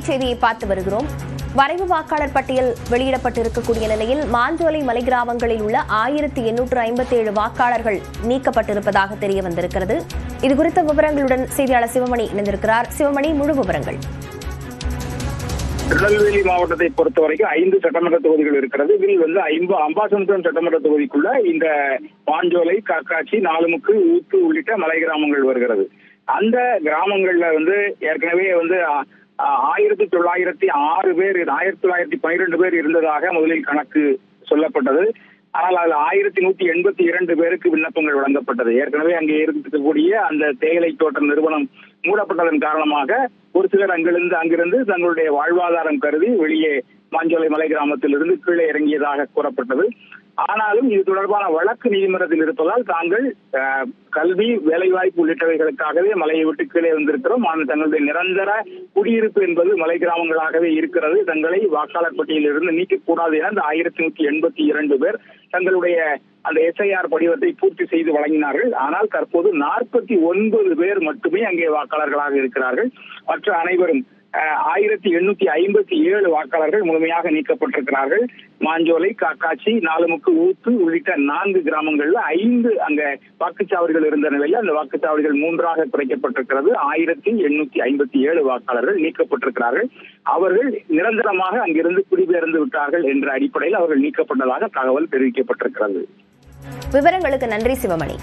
செய்தியை பார்த்து வருகிறோம். வரைவு வாக்காளர் பட்டியல் வெளியிடப்பட்டிருக்கக்கூடிய நிலையில் மாஞ்சோலை மலை கிராமங்களில் உள்ள 1857 வாக்காளர்கள் நீக்கப்பட்டிருப்பதாக தெரிய வந்திருக்கிறது. இதுகுறித்த விவரங்களுடன் செய்தியாளர் சிவமணி இணைந்திருக்கிறார். சிவமணி, முழு விவரங்கள். திருநெல்வேலி மாவட்டத்தை பொறுத்தவரைக்கும் 5 சட்டமன்ற தொகுதிகள் இருக்கிறது. இதில் அம்பாசமுத்திரம் சட்டமன்ற தொகுதிக்குள்ள இந்த மாஞ்சோலை, காக்காட்சி, நாலுமுக்கு, ஊத்து உள்ளிட்ட மலை கிராமங்கள் வருகிறது. அந்த கிராமங்கள்ல ஏற்கனவே 1906 பேர் 1912 பேர் இருந்ததாக முதலில் கணக்கு சொல்லப்பட்டது. ஆனால் அதில் 1182 பேருக்கு விண்ணப்பங்கள் வழங்கப்பட்டது. ஏற்கனவே அங்கே இருக்கக்கூடிய அந்த தேயிலை தோட்ட நிறுவனம் மூடப்பட்டதன் காரணமாக ஒரு சிலர் அங்கிருந்து தங்களுடைய வாழ்வாதாரம் கருதி வெளியே மாஞ்சோலை மலை கிராமத்திலிருந்து கீழே இறங்கியதாக கூறப்பட்டது. ஆனாலும் இது தொடர்பான வழக்கு நீதிமன்றத்தில் இருப்பதால் தாங்கள் கல்வி, வேலைவாய்ப்பு உள்ளிட்டவைகளுக்காகவே மலையை விட்டு கீழே வந்திருக்கிறோம். ஆனால் தங்களுடைய நிரந்தர குடியிருப்பு என்பது மலை கிராமங்களாகவே இருக்கிறது. தங்களை வாக்காளர் பட்டியலில் இருந்து நீக்கக்கூடாது என அந்த 1182 பேர் தங்களுடைய அந்த எஸ்ஐஆர் படிவத்தை பூர்த்தி செய்து வழங்கினார்கள். ஆனால் தற்போது 49 பேர் மட்டுமே அங்கே வாக்காளர்களாக இருக்கிறார்கள். மற்ற அனைவரும் 1857 வாக்காளர்கள் முழுமையாக நீக்கப்பட்டிருக்கிறார்கள். மாஞ்சோலை, காக்காட்சி, நாலுமுக்கு, ஊத்து உள்ளிட்ட 4 கிராமங்கள்ல 5 அங்க வாக்குச்சாவடிகள் இருந்த நிலையில் அந்த வாக்குச்சாவடிகள் 3ஆக குறைக்கப்பட்டிருக்கிறது. 1857 வாக்காளர்கள் நீக்கப்பட்டிருக்கிறார்கள். அவர்கள் நிரந்தரமாக அங்கிருந்து குடிபெயர்ந்து விட்டார்கள் என்ற அடிப்படையில் அவர்கள் நீக்கப்பட்டதாக தகவல் தெரிவிக்கப்பட்டிருக்கிறது. விவரங்களுக்கு நன்றி சிவமணி.